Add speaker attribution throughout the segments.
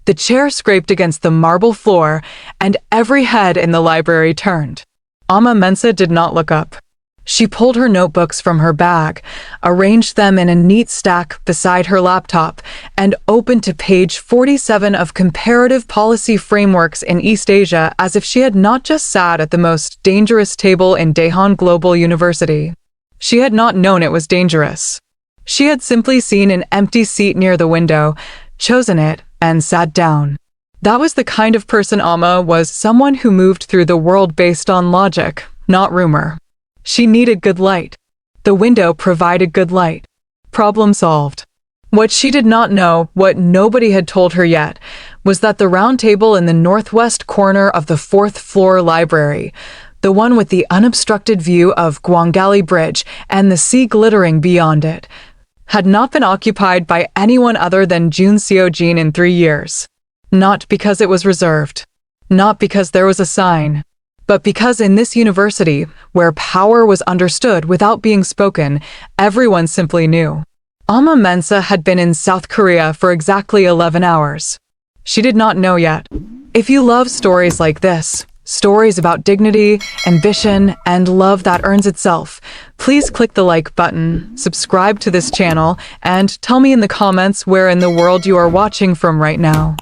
Speaker 1: The chair scraped against the marble floor, and every head in the library turned. Ama Mensah did not look up. She pulled her notebooks from her bag, arranged them in a neat stack beside her laptop, and opened to page 47 of Comparative Policy Frameworks in East Asia as if she had not just sat at the most dangerous table in Daehan Global University. She had not known it was dangerous. She had simply seen an empty seat near the window, chosen it, and sat down. That was the kind of person Ama was, someone who moved through the world based on logic, not rumor. She needed good light. The window provided good light. Problem solved. What she did not know, what nobody had told her yet, was that the round table in the northwest corner of the fourth-floor library, the one with the unobstructed view of Gwangali Bridge and the sea glittering beyond it, had not been occupied by anyone other than Joon Seo-jin in 3 years. Not because it was reserved. Not because there was a sign. But because in this university, where power was understood without being spoken, everyone simply knew. Ama Mensah had been in South Korea for exactly 11 hours. She did not know yet. If you love stories like this, stories about dignity, ambition, and love that earns itself, please click the like button, subscribe to this channel, and tell me in the comments where in the world you are watching from right now.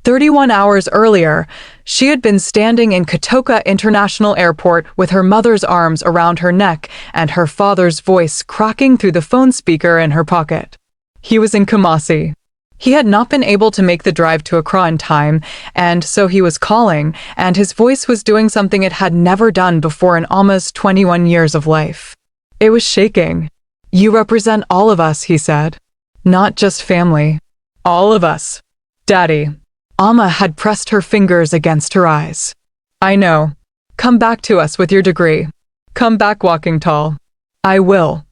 Speaker 1: 31 hours earlier, she had been standing in Kotoka International Airport with her mother's arms around her neck and her father's voice cracking through the phone speaker in her pocket. He was in Kumasi. He had not been able to make the drive to Accra in time, and so he was calling, and his voice was doing something it had never done before in Ama's 21 years of life. It was shaking. "You represent all of us," he said. "Not just family. All of us. Daddy." Ama had pressed her fingers against her eyes. "I know. Come back to us with your degree. Come back walking tall." "I will."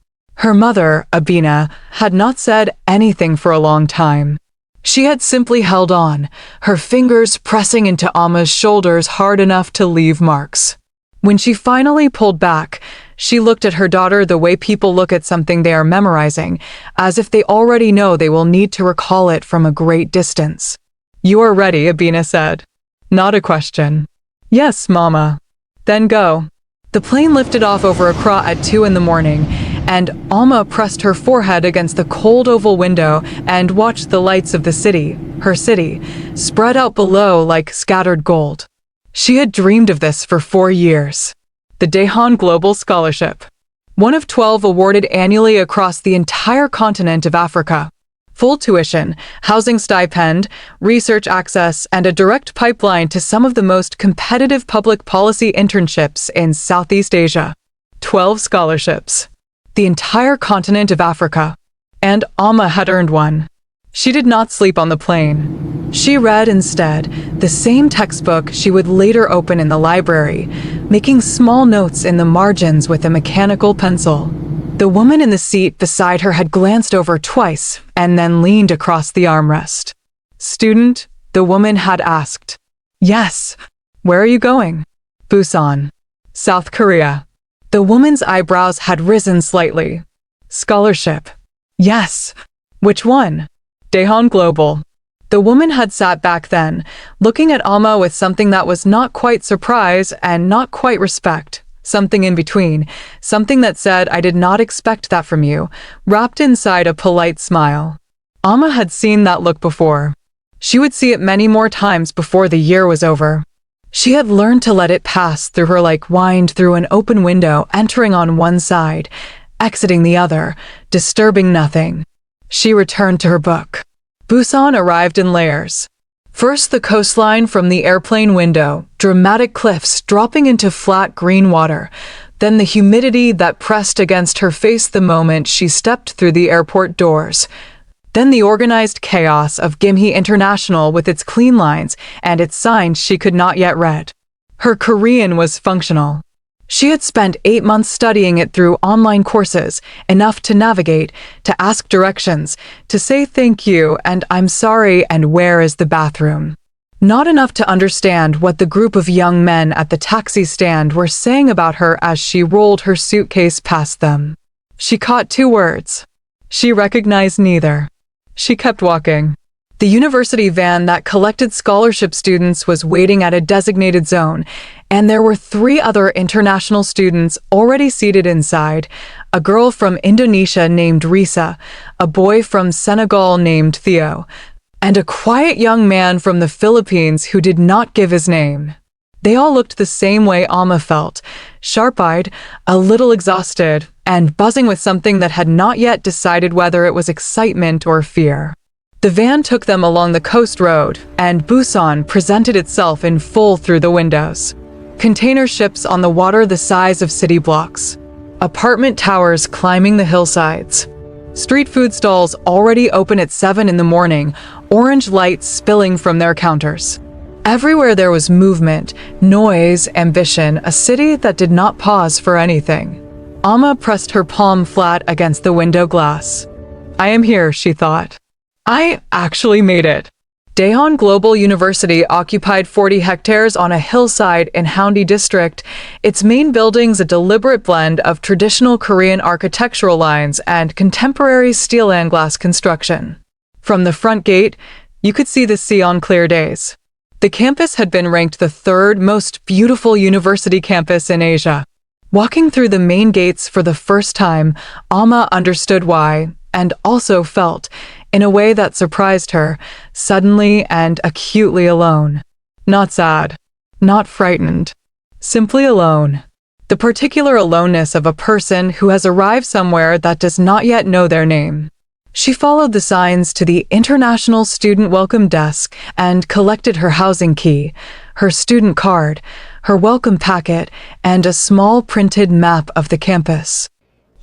Speaker 1: Her mother, Abina, had not said anything for a long time. She had simply held on, her fingers pressing into Ama's shoulders hard enough to leave marks. When she finally pulled back, she looked at her daughter the way people look at something they are memorizing, as if they already know they will need to recall it from a great distance. "You are ready," Abina said. Not a question. "Yes, Mama." "Then go." The plane lifted off over Accra at 2 in the morning, and Ama pressed her forehead against the cold oval window and watched the lights of the city, her city, spread out below like scattered gold. She had dreamed of this for 4 years. The Daehan Global Scholarship. One of 12 awarded annually across the entire continent of Africa. Full tuition, housing stipend, research access, and a direct pipeline to some of the most competitive public policy internships in Southeast Asia. 12 scholarships. The entire continent of Africa. And Ama had earned one. She did not sleep on the plane. She read instead the same textbook she would later open in the library, making small notes in the margins with a mechanical pencil. The woman in the seat beside her had glanced over twice and then leaned across the armrest. "Student?" the woman had asked. "Yes." "Where are you going?" "Busan." "South Korea." The woman's eyebrows had risen slightly. "Scholarship." "Yes." "Which one?" "Daehan Global." The woman had sat back then, looking at Ama with something that was not quite surprise and not quite respect. Something in between, something that said, "I did not expect that from you," wrapped inside a polite smile. Ama had seen that look before. She would see it many more times before the year was over. She had learned to let it pass through her like wind through an open window, entering on one side, exiting the other, disturbing nothing. She returned to her book. Busan arrived in layers. First the coastline from the airplane window, dramatic cliffs dropping into flat green water, then the humidity that pressed against her face the moment she stepped through the airport doors, then the organized chaos of Gimhae International with its clean lines and its signs she could not yet read. Her Korean was functional. She had spent 8 months studying it through online courses, enough to navigate, to ask directions, to say thank you and "I'm sorry" and "where is the bathroom?" Not enough to understand what the group of young men at the taxi stand were saying about her as she rolled her suitcase past them. She caught 2 words. She recognized neither. She kept walking. The university van that collected scholarship students was waiting at a designated zone, and there were 3 other international students already seated inside: a girl from Indonesia named Risa, a boy from Senegal named Theo, and a quiet young man from the Philippines who did not give his name. They all looked the same way Ama felt, sharp-eyed, a little exhausted, and buzzing with something that had not yet decided whether it was excitement or fear. The van took them along the coast road, and Busan presented itself in full through the windows. Container ships on the water the size of city blocks. Apartment towers climbing the hillsides. Street food stalls already open at 7 in the morning, orange lights spilling from their counters. Everywhere there was movement, noise, ambition, a city that did not pause for anything. Ama pressed her palm flat against the window glass. "I am here," she thought. "I actually made it." Daehan Global University occupied 40 hectares on a hillside in Haeundae District, its main buildings a deliberate blend of traditional Korean architectural lines and contemporary steel and glass construction. From the front gate, you could see the sea on clear days. The campus had been ranked the 3rd most beautiful university campus in Asia. Walking through the main gates for the first time, Ama understood why, and also felt, in a way that surprised her, suddenly and acutely alone. Not sad, not frightened, simply alone. The particular aloneness of a person who has arrived somewhere that does not yet know their name. She followed the signs to the International Student Welcome Desk and collected her housing key, her student card, her welcome packet, and a small printed map of the campus.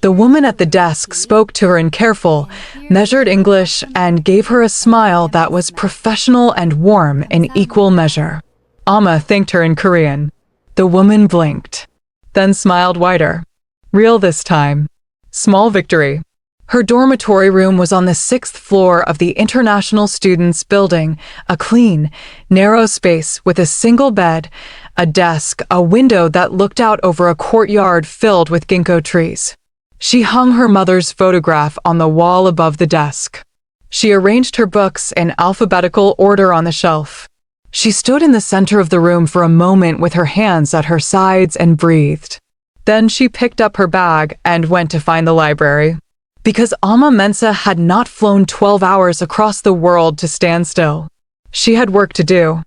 Speaker 1: The woman at the desk spoke to her in careful, measured English and gave her a smile that was professional and warm in equal measure. Ama thanked her in Korean. The woman blinked, then smiled wider. Real this time. Small victory. Her dormitory room was on the 6th floor of the International Students Building, a clean, narrow space with a single bed, a desk, a window that looked out over a courtyard filled with ginkgo trees. She hung her mother's photograph on the wall above the desk. She arranged her books in alphabetical order on the shelf. She stood in the center of the room for a moment with her hands at her sides and breathed. Then she picked up her bag and went to find the library. Because Ama Mensah had not flown 12 hours across the world to stand still. She had work to do.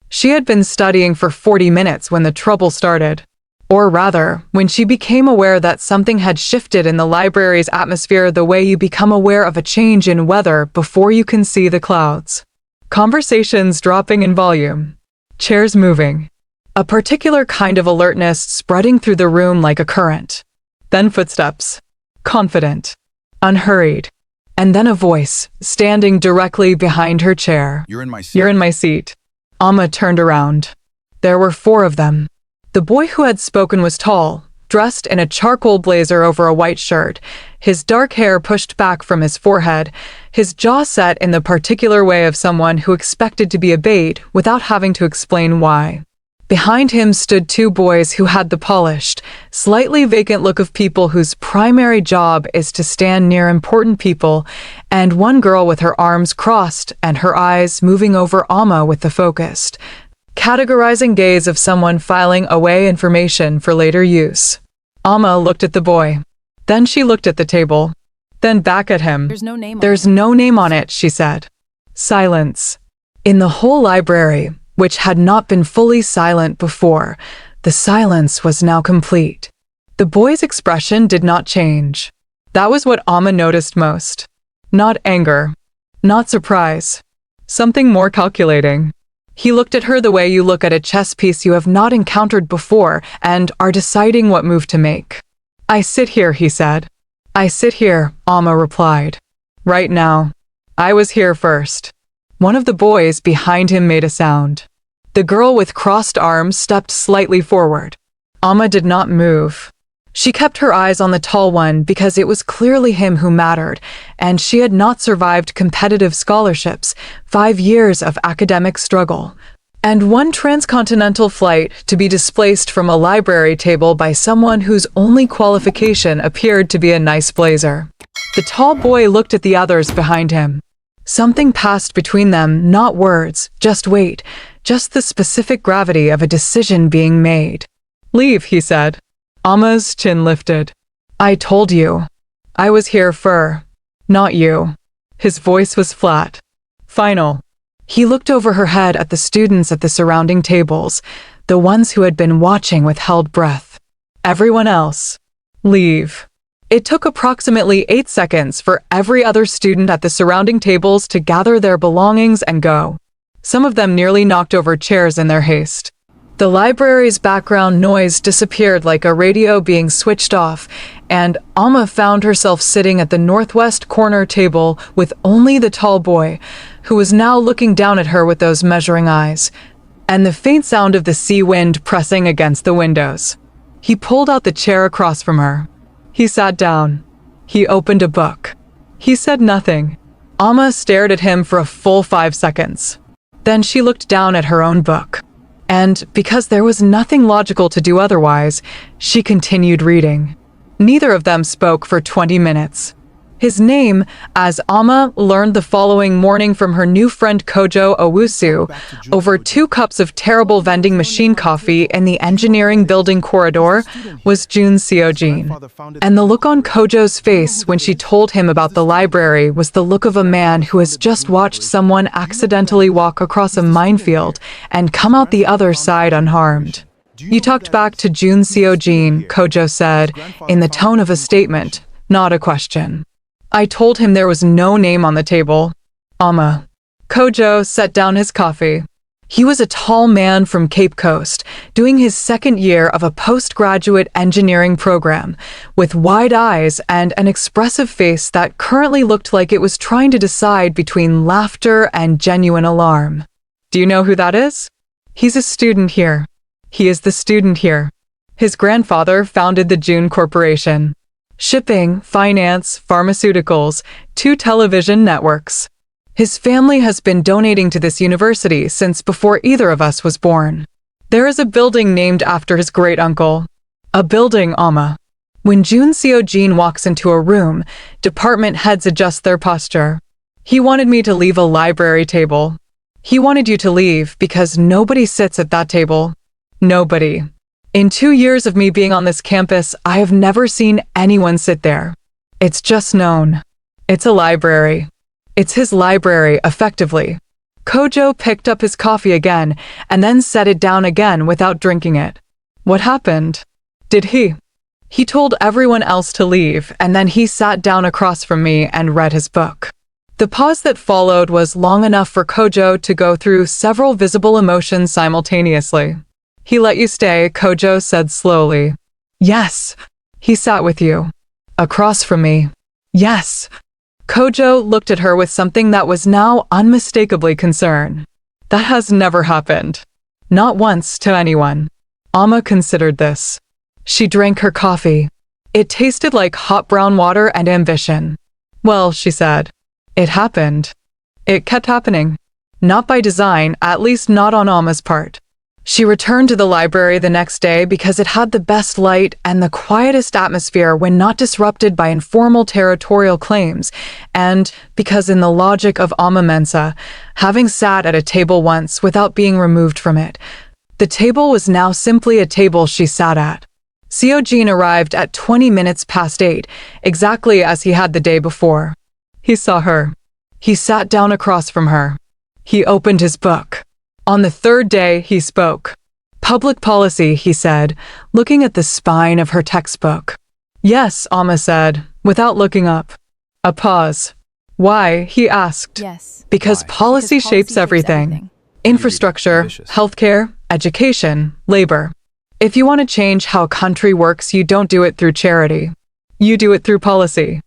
Speaker 1: She had been studying for 40 minutes when the trouble started. Or rather, when she became aware that something had shifted in the library's atmosphere the way you become aware of a change in weather before you can see the clouds. Conversations dropping in volume. Chairs moving. A particular kind of alertness spreading through the room like a current. Then footsteps. Confident. Unhurried. And then a voice, standing directly behind her chair.
Speaker 2: You're in my seat.
Speaker 1: You're in my seat. Ama turned around. There were 4 of them. The boy who had spoken was tall, dressed in a charcoal blazer over a white shirt, his dark hair pushed back from his forehead, his jaw set in the particular way of someone who expected to be obeyed without having to explain why. Behind him stood 2 boys who had the polished, slightly vacant look of people whose primary job is to stand near important people, and 1 girl with her arms crossed and her eyes moving over Ama with the focused, categorizing gaze of someone filing away information for later use. Ama looked at the boy. Then she looked at the table. Then back at him.
Speaker 3: There's no
Speaker 1: name on it, she said. Silence. In the whole library, which had not been fully silent before, the silence was now complete. The boy's expression did not change. That was what Ama noticed most. Not anger. Not surprise. Something more calculating. He looked at her the way you look at a chess piece you have not encountered before and are deciding what move to make. I sit here, he said. I sit here, Ama replied. Right now. I was here first. One of the boys behind him made a sound. The girl with crossed arms stepped slightly forward. Ama did not move. She kept her eyes on the tall one because it was clearly him who mattered, and she had not survived competitive scholarships, 5 years of academic struggle, and 1 transcontinental flight to be displaced from a library table by someone whose only qualification appeared to be a nice blazer. The tall boy looked at the others behind him. Something passed between them, not words, just weight, just the specific gravity of a decision being made. Leave, he said. Ama's chin lifted. I told you. I was here for, not you. His voice was flat. Final. He looked over her head at the students at the surrounding tables, the ones who had been watching with held breath. Everyone else. Leave. It took approximately 8 seconds for every other student at the surrounding tables to gather their belongings and go. Some of them nearly knocked over chairs in their haste. The library's background noise disappeared like a radio being switched off, and Ama found herself sitting at the northwest corner table with only the tall boy, who was now looking down at her with those measuring eyes, and the faint sound of the sea wind pressing against the windows. He pulled out the chair across from her. He sat down. He opened a book. He said nothing. Ama stared at him for a full 5 seconds. Then she looked down at her own book. And because there was nothing logical to do otherwise, she continued reading. Neither of them spoke for 20 minutes. His name, as Ama learned the following morning from her new friend Kojo Owusu, over 2 cups of terrible vending machine coffee in the engineering building corridor, was Joon Seo-jin. And the look on Kojo's face when she told him about the library was the look of a man who has just watched someone accidentally walk across a minefield and come out the other side unharmed. You talked back to Joon Seo-jin, Kojo said, in the tone of a statement, not a question. I told him there was no name on the table. Ama. Kojo set down his coffee. He was a tall man from Cape Coast, doing his 2nd year of a postgraduate engineering program, with wide eyes and an expressive face that currently looked like it was trying to decide between laughter and genuine alarm. Do you know who that is? He's a student here. He is the student here. His grandfather founded the Joon Corporation. Shipping, finance, pharmaceuticals, 2 television networks. His family has been donating to this university since before either of us was born. There is a building named after his great-uncle. A building, Ama. When Joon Seo-jin walks into a room, department heads adjust their posture. He wanted me to leave a library table. He wanted you to leave because nobody sits at that table. Nobody. In 2 years of me being on this campus, I have never seen anyone sit there. It's just known. It's a library. It's his library, effectively. Kojo picked up his coffee again and then set it down again without drinking it. What happened? Did he? He told everyone else to leave, and then he sat down across from me and read his book. The pause that followed was long enough for Kojo to go through several visible emotions simultaneously. He let you stay, Kojo said slowly. Yes. He sat with you. Across from me. Yes. Kojo looked at her with something that was now unmistakably concern. That has never happened. Not once to anyone. Ama considered this. She drank her coffee. It tasted like hot brown water and ambition. Well, she said. It happened. It kept happening. Not by design, at least not on Ama's part. She returned to the library the next day because it had the best light and the quietest atmosphere when not disrupted by informal territorial claims, and because in the logic of Ama Mensah, having sat at a table once without being removed from it, the table was now simply a table she sat at. Seo-jin arrived at 20 minutes past 8, exactly as he had the day before. He saw her. He sat down across from her. He opened his book. On the 3rd day, he spoke. Public policy, he said, looking at the spine of her textbook. Yes, Ama said, without looking up. A pause. Why, he asked.
Speaker 2: Yes.
Speaker 1: Because policy shapes everything. Infrastructure, healthcare, education, labor. If you want to change how a country works, you don't do it through charity. You do it through policy.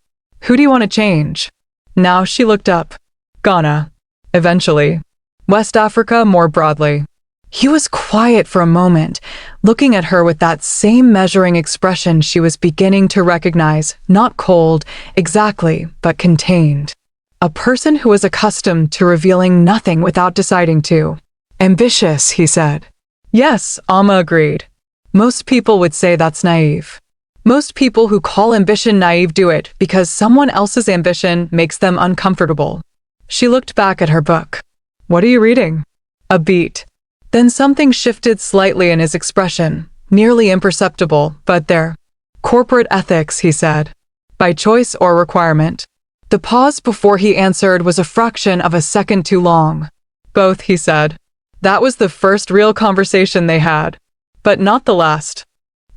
Speaker 1: Who do you want to change? Now she looked up. Ghana. Eventually. West Africa more broadly. He was quiet for a moment, looking at her with that same measuring expression she was beginning to recognize, not cold, exactly, but contained. A person who was accustomed to revealing nothing without deciding to. Ambitious, he said. Yes, Ama agreed. Most people would say that's naive. Most people who call ambition naive do it because someone else's ambition makes them uncomfortable. She looked back at her book. What are you reading? A beat. Then something shifted slightly in his expression, nearly imperceptible, but there. Corporate ethics, he said. By choice or requirement. The pause before he answered was a fraction of a second too long. Both, he said. That was the first real conversation they had. But not the last.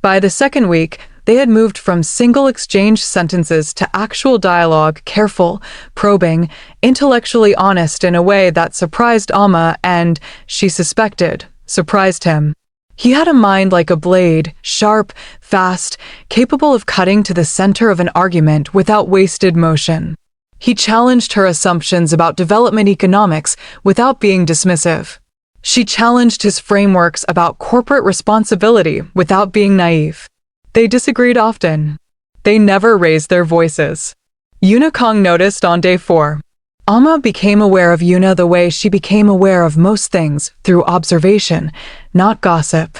Speaker 1: By the second week, they had moved from single exchange sentences to actual dialogue, careful, probing, intellectually honest in a way that surprised Ama and, she suspected, surprised him. He had a mind like a blade, sharp, fast, capable of cutting to the center of an argument without wasted motion. He challenged her assumptions about development economics without being dismissive. She challenged his frameworks about corporate responsibility without being naive. They disagreed often. They never raised their voices. Yuna Kong noticed on day 4. Ama became aware of Yuna the way she became aware of most things, through observation, not gossip.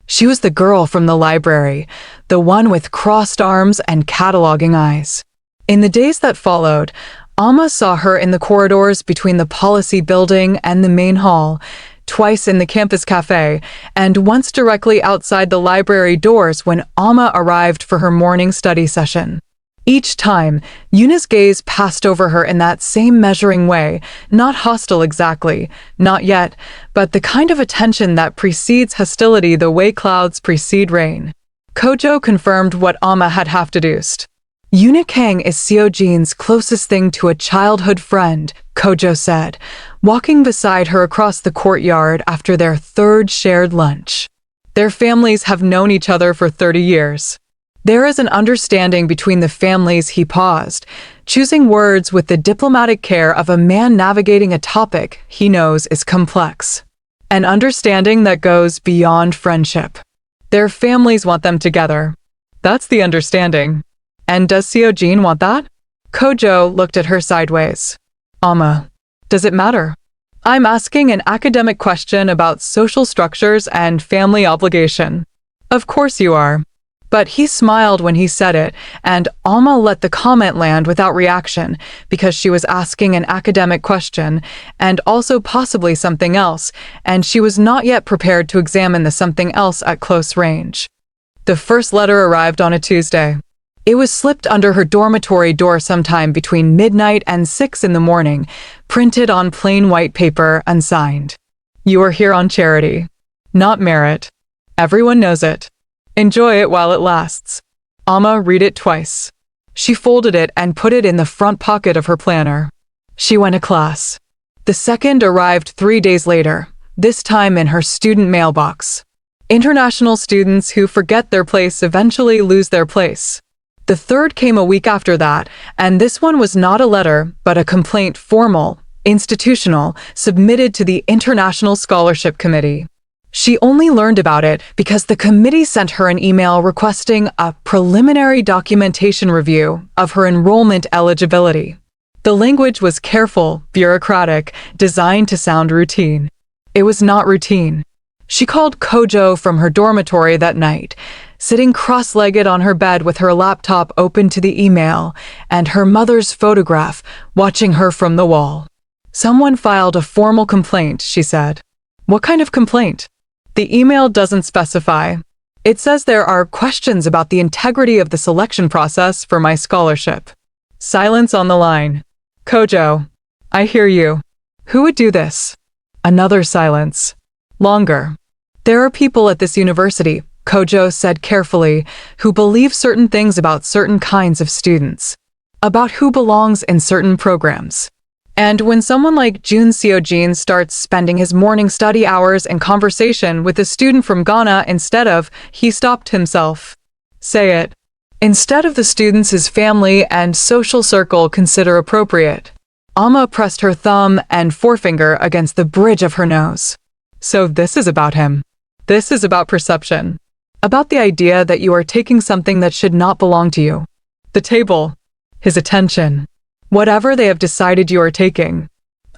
Speaker 1: She was the girl from the library, the one with crossed arms and cataloging eyes. In the days that followed, Ama saw her in the corridors between the policy building and the main hall, twice in the campus cafe, and once directly outside the library doors when Ama arrived for her morning study session. Each time, Yuna's gaze passed over her in that same measuring way, not hostile exactly, not yet, but the kind of attention that precedes hostility the way clouds precede rain. Kojo confirmed what Ama had half deduced. Yuna Kang is Seo-jin's closest thing to a childhood friend, Kojo said, walking beside her across the courtyard after their third shared lunch. Their families have known each other for 30 years. There is an understanding between the families. He paused, choosing words with the diplomatic care of a man navigating a topic he knows is complex. An understanding that goes beyond friendship. Their families want them together. That's the understanding. And does Seo-jin want that? Kojo looked at her sideways. Ama, does it matter? I'm asking an academic question about social structures and family obligation. Of course you are. But he smiled when he said it, and Ama let the comment land without reaction because she was asking an academic question and also possibly something else, and she was not yet prepared to examine the something else at close range. The first letter arrived on a Tuesday. It was slipped under her dormitory door sometime between midnight and 6 in the morning, printed on plain white paper, unsigned. You are here on charity, not merit. Everyone knows it. Enjoy it while it lasts. Ama read it twice. She folded it and put it in the front pocket of her planner. She went to class. The second arrived 3 days later, this time in her student mailbox. International students who forget their place eventually lose their place. The third came a week after that, and this one was not a letter, but a complaint, formal, institutional, submitted to the International Scholarship Committee. She only learned about it because the committee sent her an email requesting a preliminary documentation review of her enrollment eligibility. The language was careful, bureaucratic, designed to sound routine. It was not routine. She called Kojo from her dormitory that night, sitting cross-legged on her bed with her laptop open to the email and her mother's photograph watching her from the wall. Someone filed a formal complaint, she said. What kind of complaint? The email doesn't specify. It says there are questions about the integrity of the selection process for my scholarship. Silence on the line. Kojo, I hear you. Who would do this? Another silence. Longer. There are people at this university, Kojo said carefully, who believe certain things about certain kinds of students, about who belongs in certain programs. And when someone like Joon Seo-jin starts spending his morning study hours in conversation with a student from Ghana instead of, he stopped himself. Say it. Instead of the students his family and social circle consider appropriate. Ama pressed her thumb and forefinger against the bridge of her nose. So this is about him. This is about perception. About the idea that you are taking something that should not belong to you. The table. His attention. Whatever they have decided you are taking.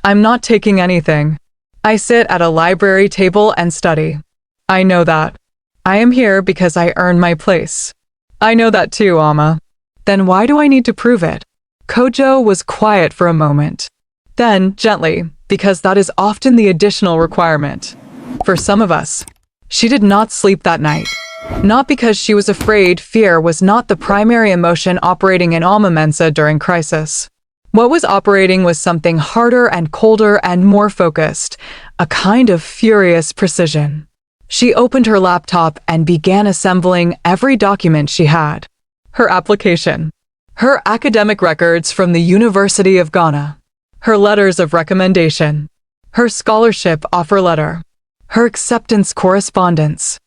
Speaker 1: I'm not taking anything. I sit at a library table and study. I know that. I am here because I earned my place. I know that too, Ama. Then why do I need to prove it? Kojo was quiet for a moment. Then, gently, because that is often the additional requirement. For some of us, she did not sleep that night. Not because she was afraid. Fear was not the primary emotion operating in Ama Mensah during crisis. What was operating was something harder and colder and more focused, a kind of furious precision. She opened her laptop and began assembling every document she had. Her application, her academic records from the University of Ghana, her letters of recommendation, her scholarship offer letter, her acceptance correspondence,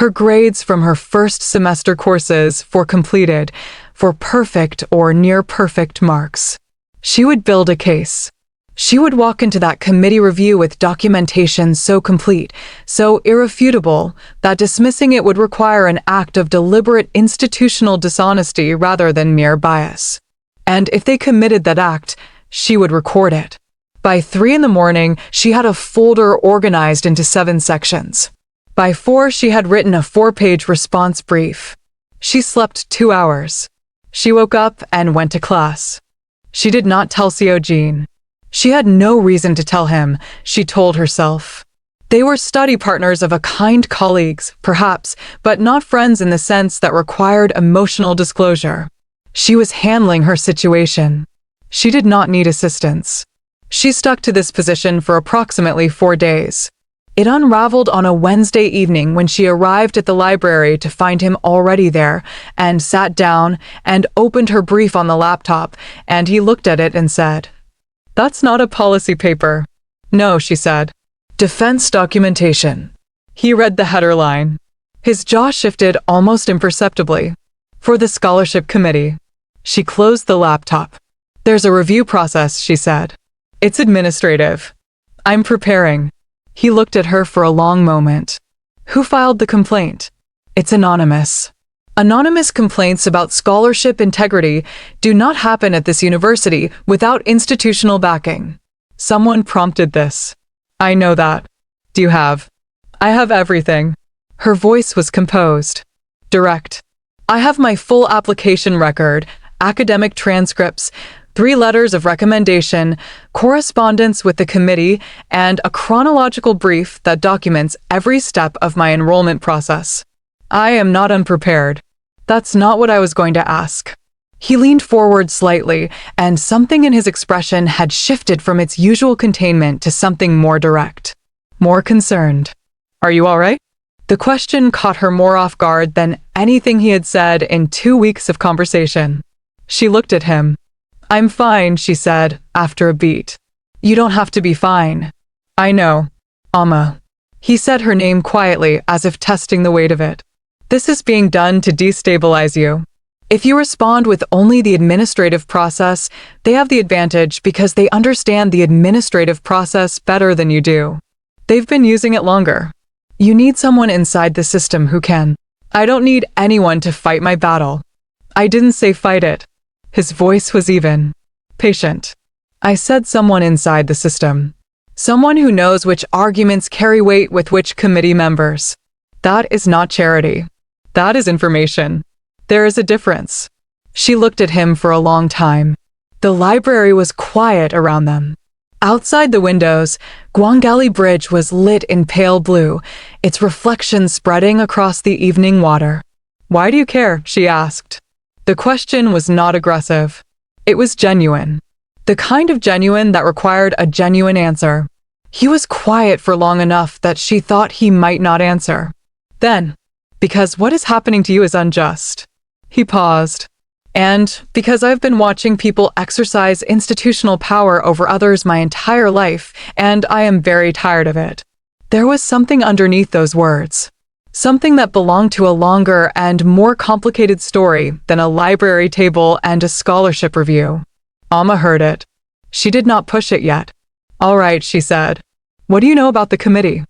Speaker 1: her grades from her first semester courses for completed, for perfect or near perfect marks. She would build a case. She would walk into that committee review with documentation so complete, so irrefutable, that dismissing it would require an act of deliberate institutional dishonesty rather than mere bias. And if they committed that act, she would record it. By 3 in the morning, she had a folder organized into 7 sections. By 4, she had written a 4-page response brief. She slept 2 hours. She woke up and went to class. She did not tell Seo-jin. She had no reason to tell him, she told herself. They were study partners of a kind, colleagues, perhaps, but not friends in the sense that required emotional disclosure. She was handling her situation. She did not need assistance. She stuck to this position for approximately 4 days. It unraveled on a Wednesday evening when she arrived at the library to find him already there, and sat down and opened her brief on the laptop, and he looked at it and said, "That's not a policy paper." "No," she said. "Defense documentation." He read the header line. His jaw shifted almost imperceptibly. "For the scholarship committee." She closed the laptop. "There's a review process," she said. "It's administrative. I'm preparing." He looked at her for a long moment. "Who filed the complaint?" "It's anonymous." Anonymous complaints about scholarship integrity do not happen at this university without institutional backing. Someone prompted this. "I know that. Do you have?" "I have everything." Her voice was composed. Direct. "I have my full application record, academic transcripts, 3 letters of recommendation, correspondence with the committee, and a chronological brief that documents every step of my enrollment process. I am not unprepared." "That's not what I was going to ask." He leaned forward slightly, and something in his expression had shifted from its usual containment to something more direct, more concerned. "Are you all right?" The question caught her more off guard than anything he had said in 2 weeks of conversation. She looked at him. "I'm fine," she said, after a beat. "You don't have to be fine." "I know. Ama." He said her name quietly, as if testing the weight of it. "This is being done to destabilize you. If you respond with only the administrative process, they have the advantage because they understand the administrative process better than you do. They've been using it longer. You need someone inside the system who can. I don't need anyone to fight my battle." "I didn't say fight it." His voice was even. Patient. "I said someone inside the system. Someone who knows which arguments carry weight with which committee members. That is not charity. That is information. There is a difference." She looked at him for a long time. The library was quiet around them. Outside the windows, Gwangali Bridge was lit in pale blue, its reflection spreading across the evening water. "Why do you care?" she asked. The question was not aggressive. It was genuine. The kind of genuine that required a genuine answer. He was quiet for long enough that she thought he might not answer. Then, "Because what is happening to you is unjust." He paused. "And because I've been watching people exercise institutional power over others my entire life, and I am very tired of it." There was something underneath those words. Something that belonged to a longer and more complicated story than a library table and a scholarship review. Ama heard it. She did not push it yet. "All right," she said. "What do you know about the committee?"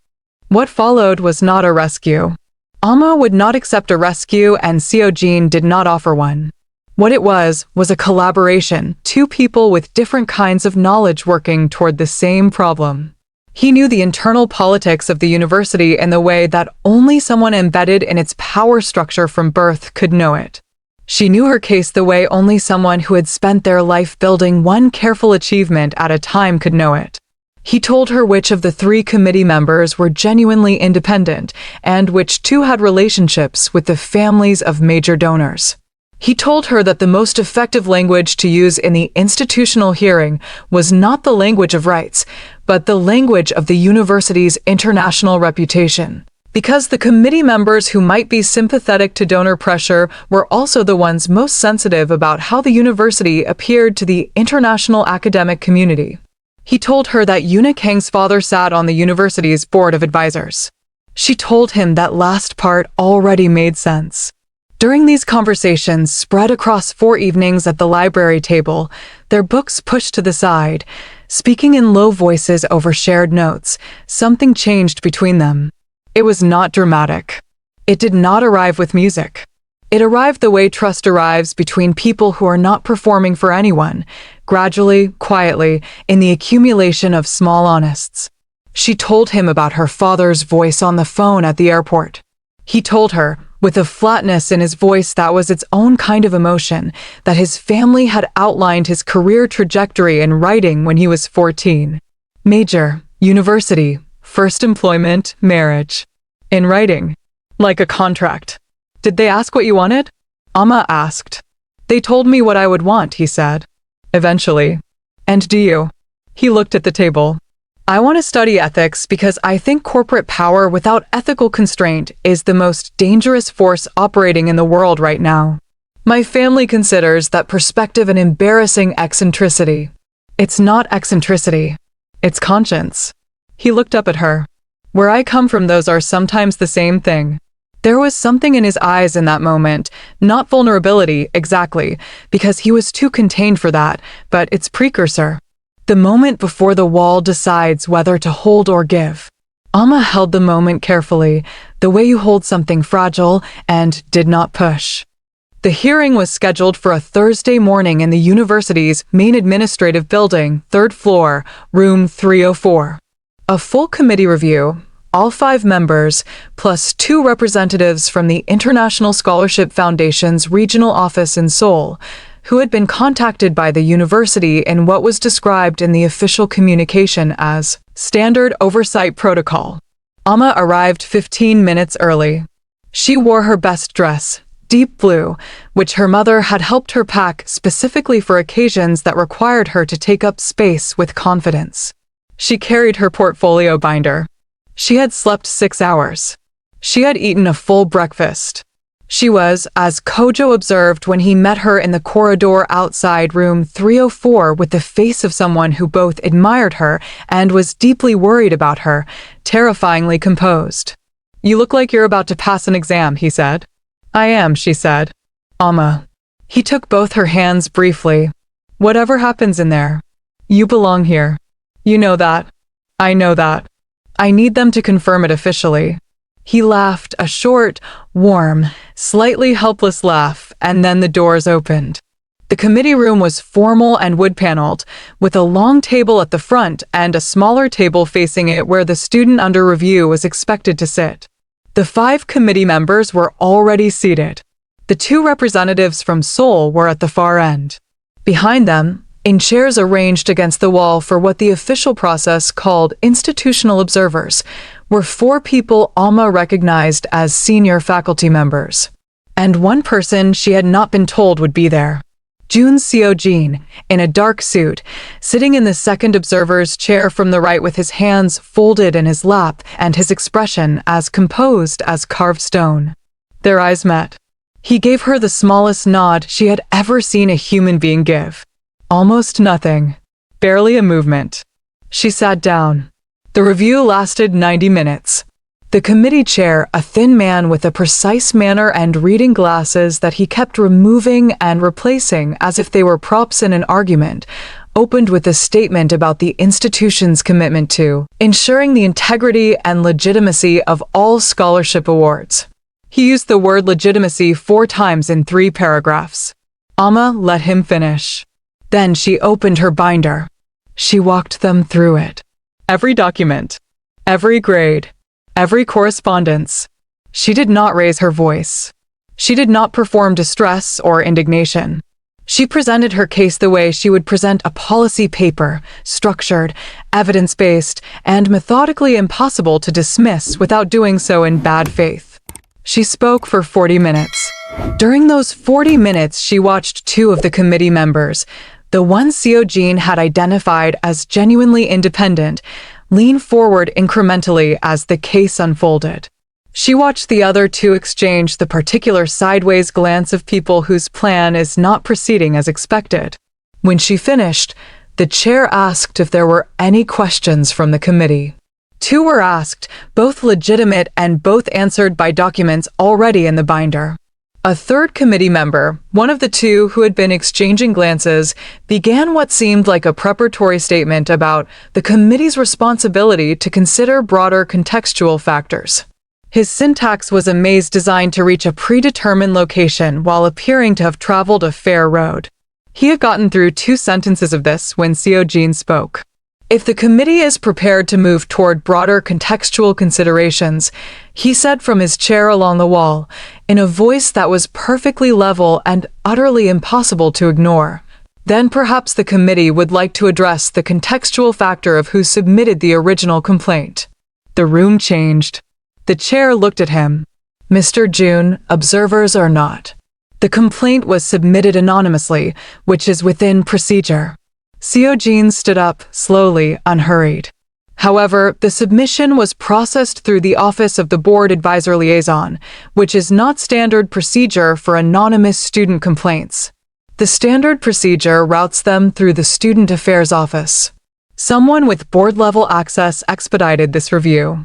Speaker 1: What followed was not a rescue. Ama would not accept a rescue, and Seo-jin did not offer one. What it was a collaboration, 2 people with different kinds of knowledge working toward the same problem. He knew the internal politics of the university in the way that only someone embedded in its power structure from birth could know it. She knew her case the way only someone who had spent their life building one careful achievement at a time could know it. He told her which of the 3 committee members were genuinely independent and which 2 had relationships with the families of major donors. He told her that the most effective language to use in the institutional hearing was not the language of rights, but the language of the university's international reputation. Because the committee members who might be sympathetic to donor pressure were also the ones most sensitive about how the university appeared to the international academic community. He told her that Yoona Kang's father sat on the university's board of advisors. She told him that last part already made sense. During these conversations, spread across 4 evenings at the library table, their books pushed to the side, speaking in low voices over shared notes, something changed between them. It was not dramatic. It did not arrive with music. It arrived the way trust arrives between people who are not performing for anyone, gradually, quietly, in the accumulation of small honests. She told him about her father's voice on the phone at the airport. He told her, with a flatness in his voice that was its own kind of emotion, that his family had outlined his career trajectory in writing when he was 14. Major, university, first employment, marriage. In writing. Like a contract. Did they ask what you wanted? Ama asked. They told me what I would want, he said. Eventually. And do you? He looked at the table. I want to study ethics because I think corporate power without ethical constraint is the most dangerous force operating in the world right now. My family considers that perspective an embarrassing eccentricity. It's not eccentricity. It's conscience. He looked up at her. Where I come from, those are sometimes the same thing. There was something in his eyes in that moment, not vulnerability, exactly, because he was too contained for that, but its precursor. The moment before the wall decides whether to hold or give. Ama held the moment carefully, the way you hold something fragile, and did not push. The hearing was scheduled for a Thursday morning in the university's main administrative building, 3rd floor, room 304. A full committee review, all 5 members, plus 2 representatives from the International Scholarship Foundation's regional office in Seoul, who had been contacted by the university in what was described in the official communication as Standard Oversight Protocol. Ama arrived 15 minutes early. She wore her best dress, deep blue, which her mother had helped her pack specifically for occasions that required her to take up space with confidence. She carried her portfolio binder. She had slept 6 hours. She had eaten a full breakfast. She was, as Kojo observed when he met her in the corridor outside room 304 with the face of someone who both admired her and was deeply worried about her, terrifyingly composed. You look like you're about to pass an exam, he said. I am, she said. Ama. He took both her hands briefly. Whatever happens in there, you belong here. You know that. I know that. I need them to confirm it officially. He laughed, a short, warm, slightly helpless laugh, and then the doors opened. The committee room was formal and wood-paneled, with a long table at the front and a smaller table facing it where the student under review was expected to sit. The 5 committee members were already seated. The 2 representatives from Seoul were at the far end. Behind them, in chairs arranged against the wall for what the official process called institutional observers, were 4 people Alma recognized as senior faculty members. And 1 person she had not been told would be there. Joon Seo-jin, in a dark suit, sitting in the second observer's chair from the right with his hands folded in his lap and his expression as composed as carved stone. Their eyes met. He gave her the smallest nod she had ever seen a human being give. Almost nothing. Barely a movement. She sat down. The review lasted 90 minutes. The committee chair, a thin man with a precise manner and reading glasses that he kept removing and replacing as if they were props in an argument, opened with a statement about the institution's commitment to ensuring the integrity and legitimacy of all scholarship awards. He used the word legitimacy 4 times in 3 paragraphs. Ama let him finish. Then she opened her binder. She walked them through it. Every document, every grade, every correspondence. She did not raise her voice. She did not perform distress or indignation. She presented her case the way she would present a policy paper, structured, evidence-based, and methodically impossible to dismiss without doing so in bad faith. She spoke for 40 minutes. During those 40 minutes, she watched two of the committee members, the one Seo-jin had identified as genuinely independent, lean forward incrementally as the case unfolded. She watched the other two exchange the particular sideways glance of people whose plan is not proceeding as expected. When she finished, the chair asked if there were any questions from the committee. Two were asked, both legitimate and both answered by documents already in the binder. A third committee member, one of the two who had been exchanging glances, began what seemed like a preparatory statement about the committee's responsibility to consider broader contextual factors. His syntax was a maze designed to reach a predetermined location while appearing to have traveled a fair road. He had gotten through 2 sentences of this when Seo-jin spoke. If the committee is prepared to move toward broader contextual considerations, he said from his chair along the wall, in a voice that was perfectly level and utterly impossible to ignore, then perhaps the committee would like to address the contextual factor of who submitted the original complaint. The room changed. The chair looked at him. Mr. Joon, observers or not. The complaint was submitted anonymously, which is within procedure. Seo-jin stood up, slowly, unhurried. However, the submission was processed through the Office of the Board Advisor Liaison, which is not standard procedure for anonymous student complaints. The standard procedure routes them through the Student Affairs Office. Someone with board-level access expedited this review.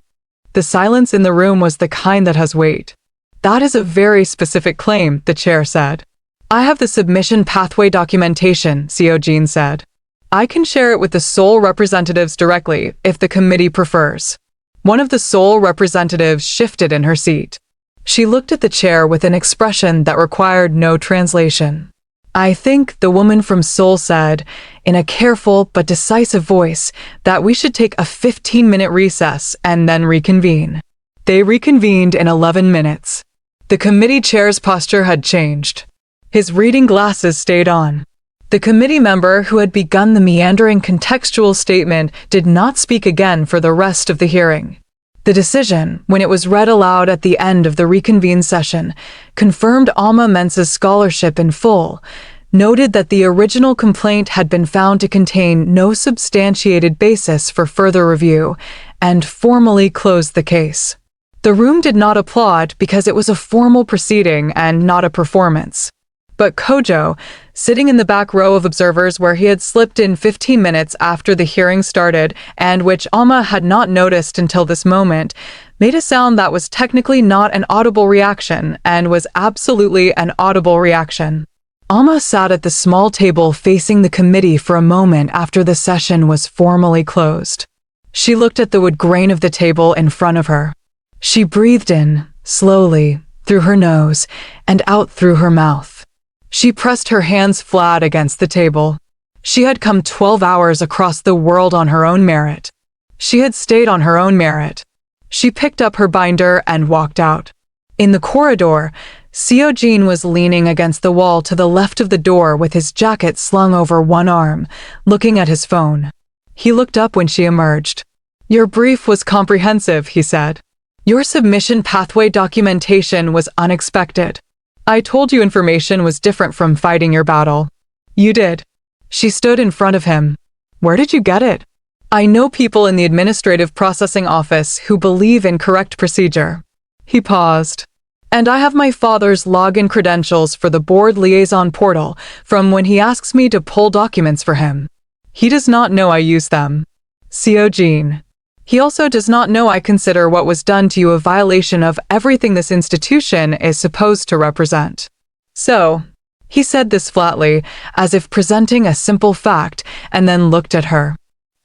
Speaker 1: The silence in the room was the kind that has weight. That is a very specific claim, the chair said. I have the submission pathway documentation, Seo-jin said. I can share it with the sole representatives directly, if the committee prefers. One of the sole representatives shifted in her seat. She looked at the chair with an expression that required no translation. I think, the woman from Seoul said, in a careful but decisive voice, that we should take a 15-minute recess and then reconvene. They reconvened in 11 minutes. The committee chair's posture had changed. His reading glasses stayed on. The committee member who had begun the meandering contextual statement did not speak again for the rest of the hearing. The decision, when it was read aloud at the end of the reconvened session, confirmed Ama Mensah's scholarship in full, noted that the original complaint had been found to contain no substantiated basis for further review, and formally closed the case. The room did not applaud because it was a formal proceeding and not a performance. But Kojo, sitting in the back row of observers where he had slipped in 15 minutes after the hearing started and which Ama had not noticed until this moment, made a sound that was technically not an audible reaction and was absolutely an audible reaction. Ama sat at the small table facing the committee for a moment after the session was formally closed. She looked at the wood grain of the table in front of her. She breathed in, slowly, through her nose, and out through her mouth. She pressed her hands flat against the table. She had come 12 hours across the world on her own merit. She had stayed on her own merit. She picked up her binder and walked out. In the corridor, Seo-jin was leaning against the wall to the left of the door with his jacket slung over one arm, looking at his phone. He looked up when she emerged. Your brief was comprehensive, he said. Your submission pathway documentation was unexpected. I told you information was different from fighting your battle. You did. She stood in front of him. Where did you get it? I know people in the administrative processing office who believe in correct procedure. He paused. And I have my father's login credentials for the board liaison portal from when he asks me to pull documents for him. He does not know I use them. Seo-jin. He also does not know I consider what was done to you a violation of everything this institution is supposed to represent. So, he said this flatly, as if presenting a simple fact, and then looked at her.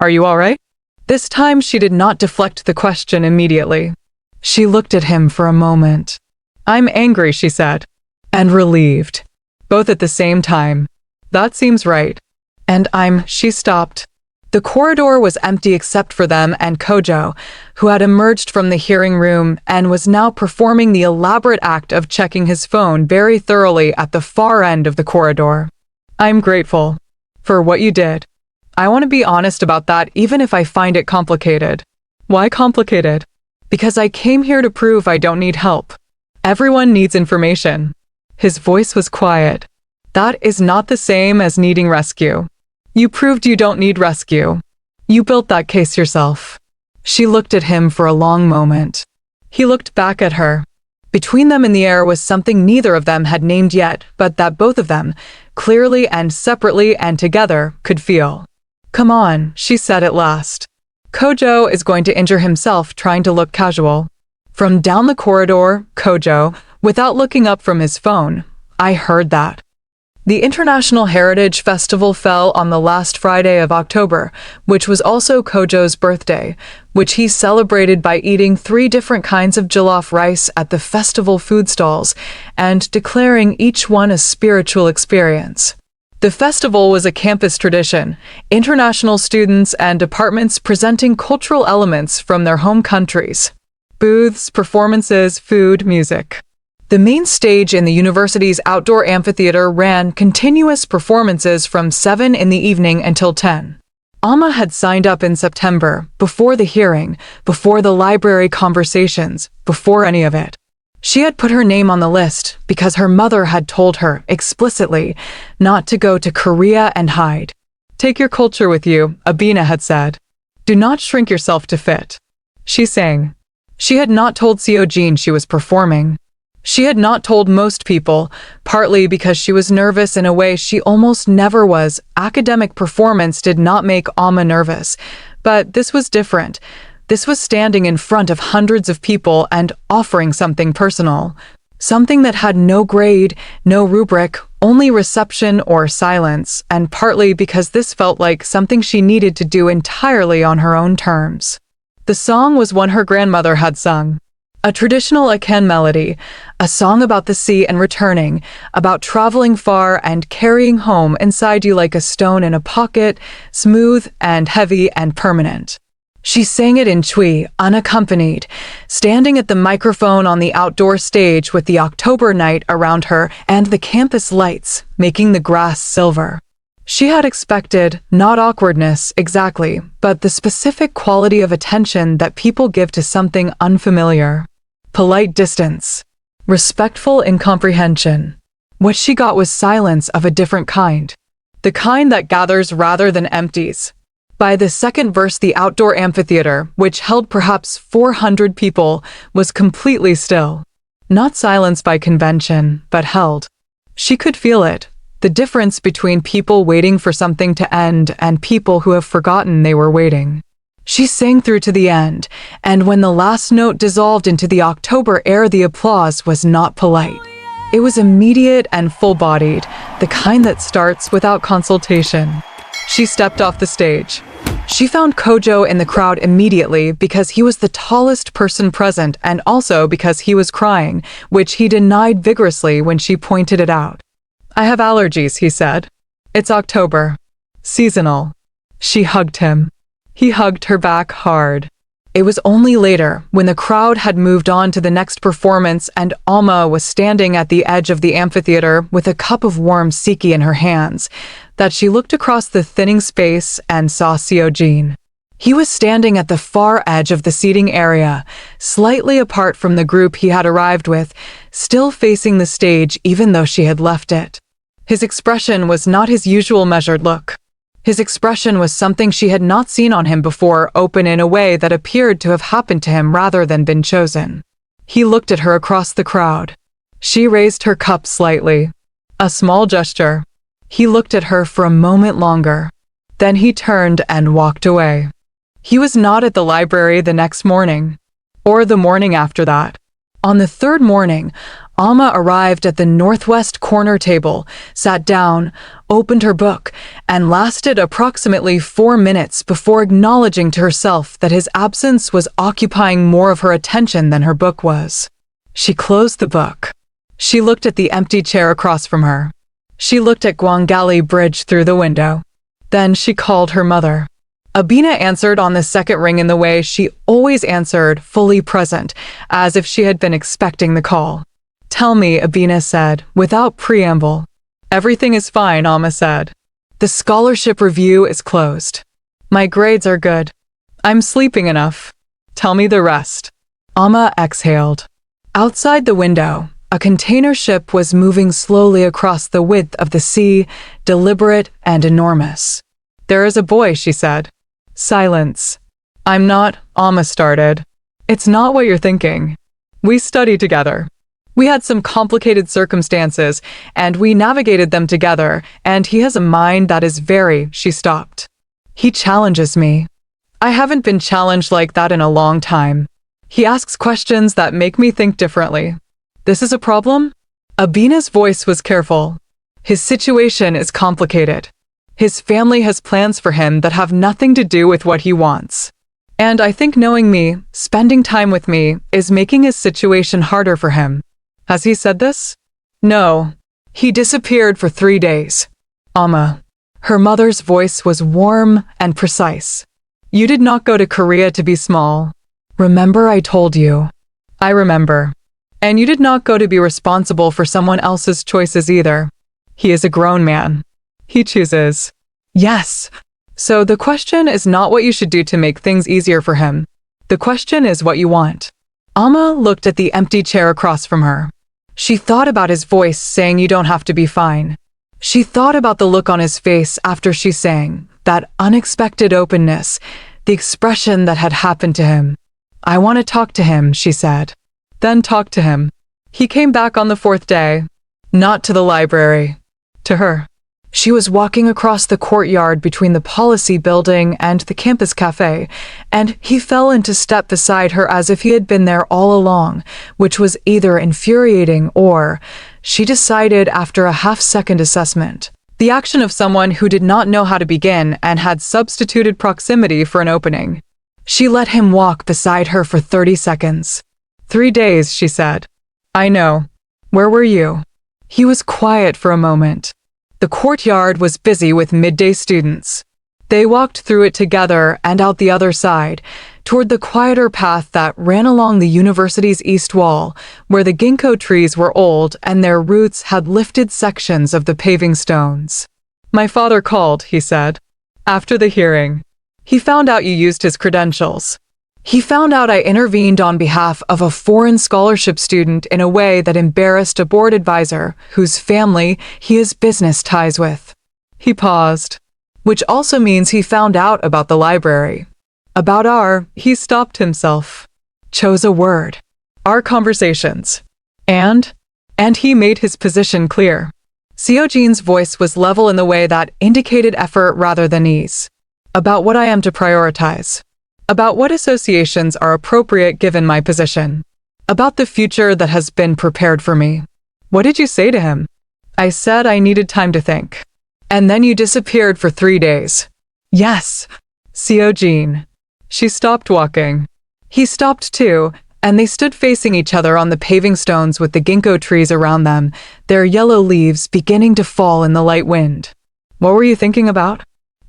Speaker 1: Are you all right? This time she did not deflect the question immediately. She looked at him for a moment. I'm angry, she said. And relieved. Both at the same time. That seems right. And she stopped. The corridor was empty except for them and Kojo, who had emerged from the hearing room and was now performing the elaborate act of checking his phone very thoroughly at the far end of the corridor. "I'm grateful for what you did. I want to be honest about that even if I find it complicated." "Why complicated?" "Because I came here to prove I don't need help. Everyone needs information." His voice was quiet. "That is not the same as needing rescue. You proved you don't need rescue. You built that case yourself." She looked at him for a long moment. He looked back at her. Between them in the air was something neither of them had named yet, but that both of them, clearly and separately and together, could feel. "Come on," she said at last. "Kojo is going to injure himself trying to look casual." From down the corridor, Kojo, without looking up from his phone, "I heard that." The International Heritage Festival fell on the last Friday of October, which was also Kojo's birthday, which he celebrated by eating 3 different kinds of jollof rice at the festival food stalls and declaring each one a spiritual experience. The festival was a campus tradition, international students and departments presenting cultural elements from their home countries. Booths, performances, food, music. The main stage in the university's outdoor amphitheater ran continuous performances from 7 in the evening until 10. Ama had signed up in September, before the hearing, before the library conversations, before any of it. She had put her name on the list because her mother had told her, explicitly, not to go to Korea and hide. "Take your culture with you," Abina had said. "Do not shrink yourself to fit." She sang. She had not told Seo-jin she was performing. She had not told most people, partly because she was nervous in a way she almost never was. Academic performance did not make Ama nervous, but this was different. This was standing in front of hundreds of people and offering something personal, something that had no grade, no rubric, only reception or silence, and partly because this felt like something she needed to do entirely on her own terms. The song was one her grandmother had sung. A traditional Akan melody, a song about the sea and returning, about traveling far and carrying home inside you like a stone in a pocket, smooth and heavy and permanent. She sang it in Chui, unaccompanied, standing at the microphone on the outdoor stage with the October night around her and the campus lights making the grass silver. She had expected not awkwardness exactly, but the specific quality of attention that people give to something unfamiliar. Polite distance. Respectful incomprehension. What she got was silence of a different kind. The kind that gathers rather than empties. By the second verse, the outdoor amphitheater, which held perhaps 400 people, was completely still. Not silence by convention, but held. She could feel it. The difference between people waiting for something to end and people who have forgotten they were waiting. She sang through to the end, and when the last note dissolved into the October air, the applause was not polite. It was immediate and full-bodied, the kind that starts without consultation. She stepped off the stage. She found Kojo in the crowd immediately because he was the tallest person present and also because he was crying, which he denied vigorously when she pointed it out. "I have allergies," he said. "It's October. Seasonal." She hugged him. He hugged her back hard. It was only later, when the crowd had moved on to the next performance and Alma was standing at the edge of the amphitheater with a cup of warm sake in her hands, that she looked across the thinning space and saw Seo-jin. He was standing at the far edge of the seating area, slightly apart from the group he had arrived with, still facing the stage even though she had left it. His expression was not his usual measured look. His expression was something she had not seen on him before, open in a way that appeared to have happened to him rather than been chosen. He looked at her across the crowd. She raised her cup slightly. A small gesture. He looked at her for a moment longer. Then he turned and walked away. He was not at the library the next morning, or the morning after that. On the third morning, Alma arrived at the northwest corner table, sat down, opened her book, and lasted approximately 4 minutes before acknowledging to herself that his absence was occupying more of her attention than her book was. She closed the book. She looked at the empty chair across from her. She looked at Gwangali Bridge through the window. Then she called her mother. Abina answered on the second ring in the way she always answered, fully present, as if she had been expecting the call. "Tell me," Abina said, without preamble. "Everything is fine," Ama said. "The scholarship review is closed. My grades are good. I'm sleeping enough. Tell me the rest." Ama exhaled. Outside the window, a container ship was moving slowly across the width of the sea, deliberate and enormous. "There is a boy," she said. Silence. "I'm not," Ama started. "It's not what you're thinking. We studied together. We had some complicated circumstances, and we navigated them together, and he has a mind that is very—" She stopped. "He challenges me. I haven't been challenged like that in a long time. He asks questions that make me think differently. This is a problem?" Abina's voice was careful. "His situation is complicated. His family has plans for him that have nothing to do with what he wants. And I think knowing me, spending time with me, is making his situation harder for him." "Has he said this?" "No. He disappeared for 3 days." "Ama." Her mother's voice was warm and precise. "You did not go to Korea to be small. Remember I told you." "I remember. And you did not go to be responsible for someone else's choices either. He is a grown man. He chooses." "Yes. So the question is not what you should do to make things easier for him. The question is what you want." Ama looked at the empty chair across from her. She thought about his voice saying, "You don't have to be fine." She thought about the look on his face after she sang, that unexpected openness, the expression that had happened to him. "I want to talk to him," she said. Then talk to him. He came back on the 4th day. Not to the library. To her. She was walking across the courtyard between the policy building and the campus cafe, and he fell into step beside her as if he had been there all along, which was either infuriating or, she decided after a half-second assessment, the action of someone who did not know how to begin and had substituted proximity for an opening. She let him walk beside her for 30 seconds. 3 days, she said. "I know. Where were you?" He was quiet for a moment. The courtyard was busy with midday students. They walked through it together and out the other side, toward the quieter path that ran along the university's east wall, where the ginkgo trees were old and their roots had lifted sections of the paving stones. "My father called," he said. "After the hearing. He found out you used his credentials. He found out I intervened on behalf of a foreign scholarship student in a way that embarrassed a board advisor whose family he has business ties with." He paused. "Which also means he found out about the library. About he stopped himself. Chose a word. Our conversations. And he made his position clear." Seo-jin's voice was level in the way that indicated effort rather than ease. "About what I am to prioritize. About what associations are appropriate given my position. About the future that has been prepared for me." "What did you say to him?" "I said I needed time to think." "And then you disappeared for 3 days." "Yes." Seo-jin. She stopped walking. He stopped too, and they stood facing each other on the paving stones with the ginkgo trees around them, their yellow leaves beginning to fall in the light wind. "What were you thinking about?"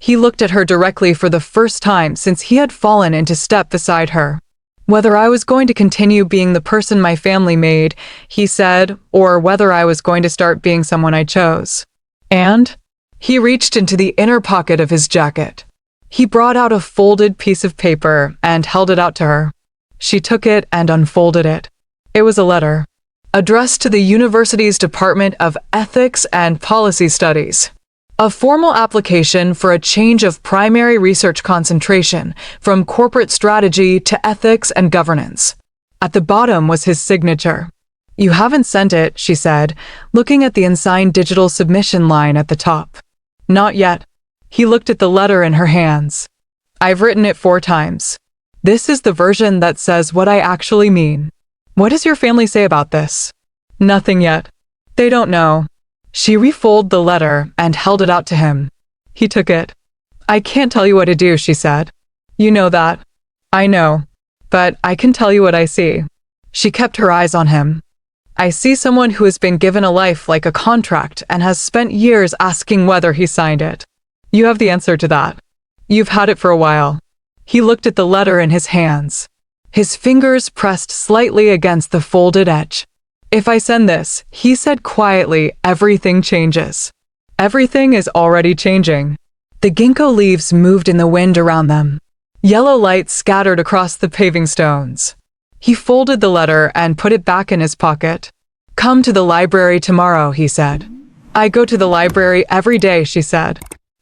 Speaker 1: He looked at her directly for the first time since he had fallen into step beside her. "Whether I was going to continue being the person my family made," he said, "or whether I was going to start being someone I chose." And he reached into the inner pocket of his jacket. He brought out a folded piece of paper and held it out to her. She took it and unfolded it. It was a letter, addressed to the university's Department of Ethics and Policy Studies. A formal application for a change of primary research concentration from corporate strategy to ethics and governance. At the bottom was his signature. "You haven't sent it," she said, looking at the unsigned digital submission line at the top. "Not yet." He looked at the letter in her hands. "I've written it 4 times. This is the version that says what I actually mean. What does your family say about this?" "Nothing yet. They don't know." She refolded the letter and held it out to him. He took it. "I can't tell you what to do," she said. "You know that." "I know. But I can tell you what I see." She kept her eyes on him. "I see someone who has been given a life like a contract and has spent years asking whether he signed it. You have the answer to that. You've had it for a while. He looked at the letter in his hands. His fingers pressed slightly against the folded edge. If I send this, he said quietly, everything changes. Everything is already changing. The ginkgo leaves moved in the wind around them. Yellow light scattered across the paving stones. He folded the letter and put it back in his pocket. Come to the library tomorrow, he said. I go to the library every day, she said.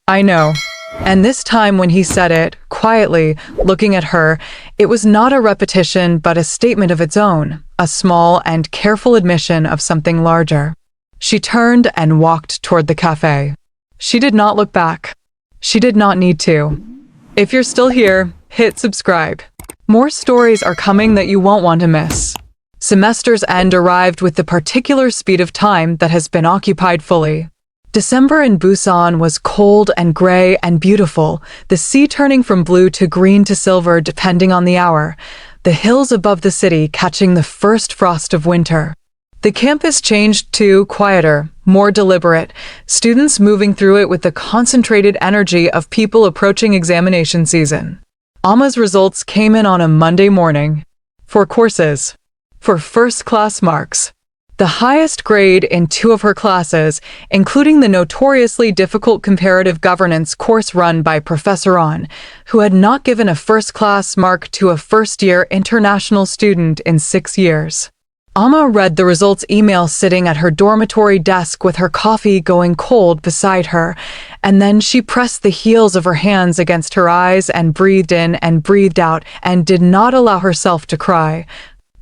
Speaker 1: I know. And this time when he said it, quietly, looking at her, it was not a repetition but a statement of its own, a small and careful admission of something larger. She turned and walked toward the cafe. She did not look back. She did not need to. If you're still here, hit subscribe. More stories are coming that you won't want to miss. Semester's end arrived with the particular speed of time that has been occupied fully. December in Busan was cold and gray and beautiful, the sea turning from blue to green to silver depending on the hour, the hills above the city catching the first frost of winter. The campus changed to quieter, more deliberate, students moving through it with the concentrated energy of people approaching examination season. Ama's results came in on a Monday morning. 4 courses. For first-class marks. The highest grade in 2 of her classes, including the notoriously difficult comparative governance course run by Professor An, who had not given a first-class mark to a first-year international student in 6 years. Ama read the results email sitting at her dormitory desk with her coffee going cold beside her, and then she pressed the heels of her hands against her eyes and breathed in and breathed out and did not allow herself to cry.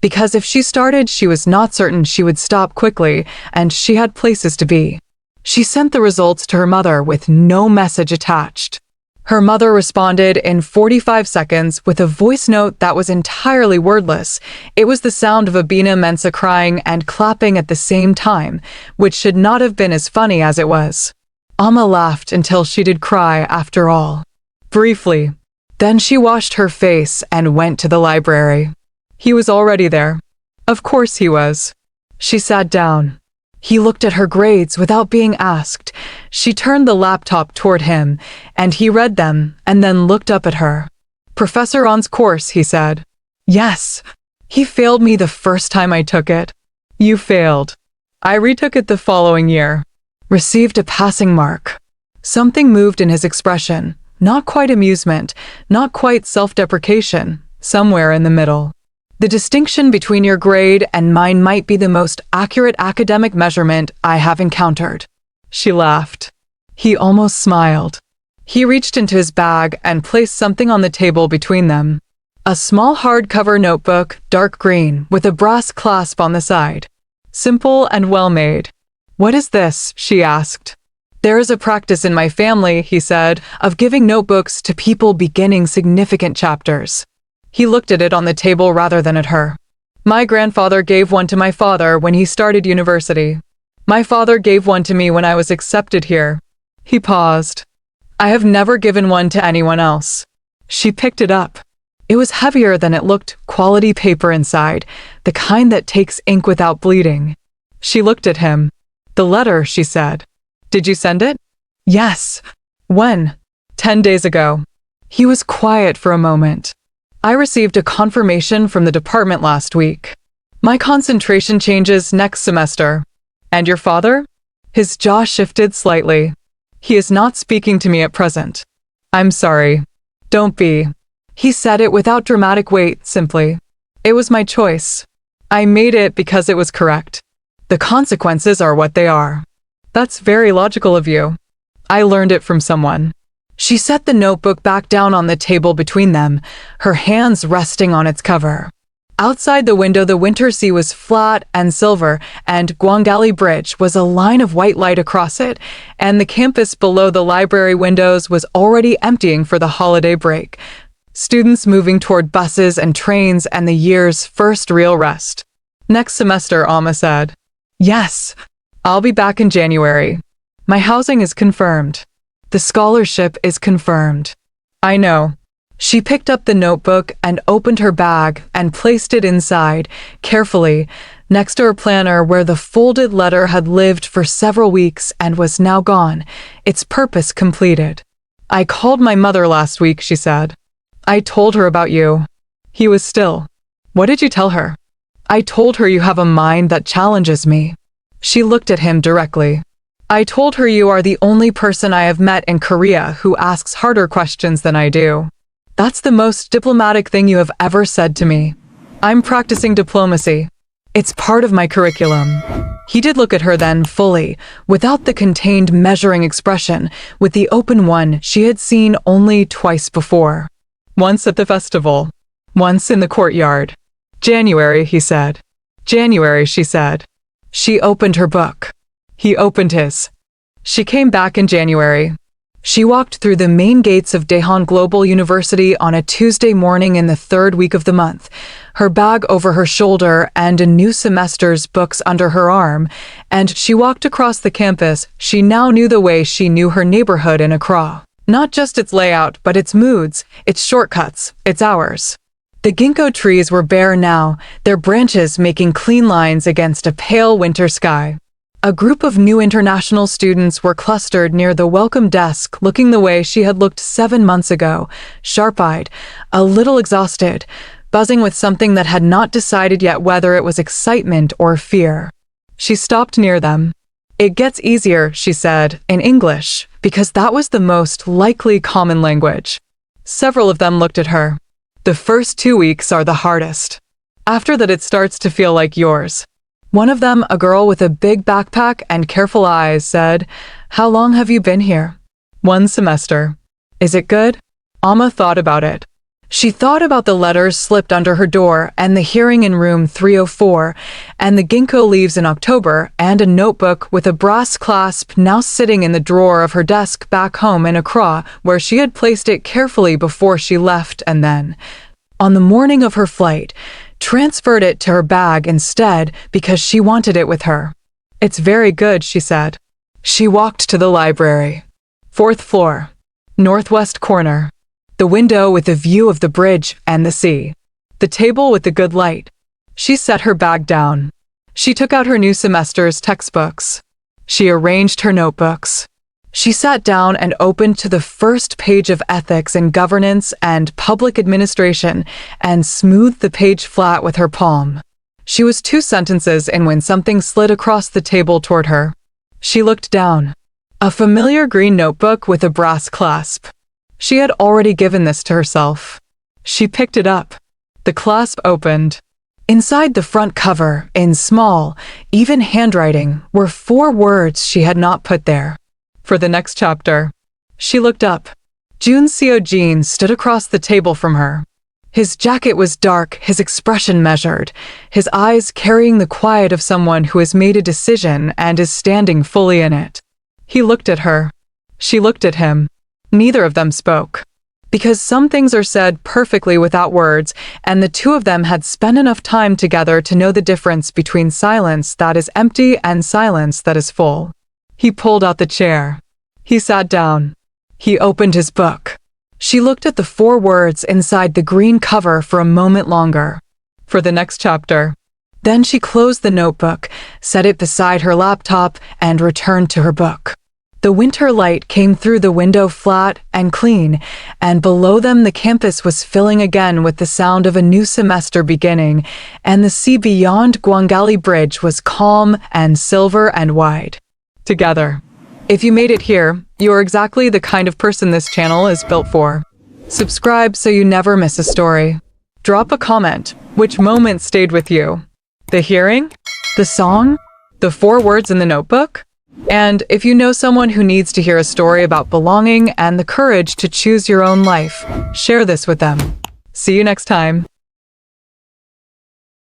Speaker 1: Because if she started, she was not certain she would stop quickly, and she had places to be. She sent the results to her mother with no message attached. Her mother responded in 45 seconds with a voice note that was entirely wordless. It was the sound of Ama Mensah crying and clapping at the same time, which should not have been as funny as it was. Ama laughed until she did cry after all. Briefly. Then she washed her face and went to the library. He was already there. Of course he was. She sat down. He looked at her grades without being asked. She turned the laptop toward him, and he read them and then looked up at her. Professor An's course, he said. Yes. He failed me the first time I took it. You failed. I retook it the following year. Received a passing mark. Something moved in his expression. Not quite amusement, not quite self-deprecation, somewhere in the middle. The distinction between your grade and mine might be the most accurate academic measurement I have encountered. She laughed. He almost smiled. He reached into his bag and placed something on the table between them. A small hardcover notebook, dark green, with a brass clasp on the side. Simple and well-made. What is this? She asked. There is a practice in my family, he said, of giving notebooks to people beginning significant chapters. He looked at it on the table rather than at her. My grandfather gave one to my father when he started university. My father gave one to me when I was accepted here. He paused. I have never given one to anyone else. She picked it up. It was heavier than it looked, quality paper inside, the kind that takes ink without bleeding. She looked at him. The letter, she said. Did you send it? Yes. When? 10 days ago. He was quiet for a moment. I received a confirmation from the department last week. My concentration changes next semester. And your father? His jaw shifted slightly. He is not speaking to me at present. I'm sorry. Don't be. He said it without dramatic weight, simply. It was my choice. I made it because it was correct. The consequences are what they are. That's very logical of you. I learned it from someone. She set the notebook back down on the table between them, her hands resting on its cover. Outside the window, the winter sea was flat and silver, and Gwangali Bridge was a line of white light across it, and the campus below the library windows was already emptying for the holiday break. Students moving toward buses and trains and the year's first real rest. Next semester, Ama said. Yes. I'll be back in January. My housing is confirmed. The scholarship is confirmed. I know. She picked up the notebook and opened her bag and placed it inside, carefully, next to her planner where the folded letter had lived for several weeks and was now gone, its purpose completed. I called my mother last week, she said. I told her about you. He was still. What did you tell her? I told her you have a mind that challenges me. She looked at him directly. I told her you are the only person I have met in Korea who asks harder questions than I do. That's the most diplomatic thing you have ever said to me. I'm practicing diplomacy. It's part of my curriculum. He did look at her then fully, without the contained measuring expression, with the open one she had seen only twice before. Once at the festival. Once in the courtyard. January, he said. January, she said. She opened her book. He opened his. She came back in January. She walked through the main gates of Daehan Global University on a Tuesday morning in the third week of the month, her bag over her shoulder and a new semester's books under her arm, and she walked across the campus. She now knew the way she knew her neighborhood in Accra. Not just its layout, but its moods, its shortcuts, its hours. The ginkgo trees were bare now, their branches making clean lines against a pale winter sky. A group of new international students were clustered near the welcome desk, looking the way she had looked 7 months ago, sharp-eyed, a little exhausted, buzzing with something that had not decided yet whether it was excitement or fear. She stopped near them. It gets easier, she said, in English, because that was the most likely common language. Several of them looked at her. The first 2 weeks are the hardest. After that, it starts to feel like yours. One of them, a girl with a big backpack and careful eyes, said, How long have you been here? 1 semester. Is it good? Ama thought about it. She thought about the letters slipped under her door and the hearing in room 304 and the ginkgo leaves in October and a notebook with a brass clasp now sitting in the drawer of her desk back home in Accra where she had placed it carefully before she left and then, on the morning of her flight, transferred it to her bag instead because she wanted it with her. It's very good, she said. She walked to the library. 4th floor. Northwest corner. The window with a view of the bridge and the sea. The table with the good light. She set her bag down. She took out her new semester's textbooks. She arranged her notebooks. She sat down and opened to the first page of ethics and governance and public administration and smoothed the page flat with her palm. She was 2 sentences in when something slid across the table toward her. She looked down. A familiar green notebook with a brass clasp. She had already given this to herself. She picked it up. The clasp opened. Inside the front cover, in small, even handwriting, were 4 words she had not put there. For the next chapter. She looked up. Joon Seo-jin stood across the table from her. His jacket was dark, his expression measured, his eyes carrying the quiet of someone who has made a decision and is standing fully in it. He looked at her. She looked at him. Neither of them spoke. Because some things are said perfectly without words, and the 2 of them had spent enough time together to know the difference between silence that is empty and silence that is full. He pulled out the chair. He sat down. He opened his book. She looked at the 4 words inside the green cover for a moment longer. For the next chapter. Then she closed the notebook, set it beside her laptop, and returned to her book. The winter light came through the window flat and clean, and below them the campus was filling again with the sound of a new semester beginning, and the sea beyond Gwangali Bridge was calm and silver and wide. Together. If you made it here, you are exactly the kind of person this channel is built for. Subscribe so you never miss a story. Drop a comment. Which moment stayed with you? The hearing? The song? The 4 words in the notebook? And if you know someone who needs to hear a story about belonging and the courage to choose your own life, share this with them. See you next time.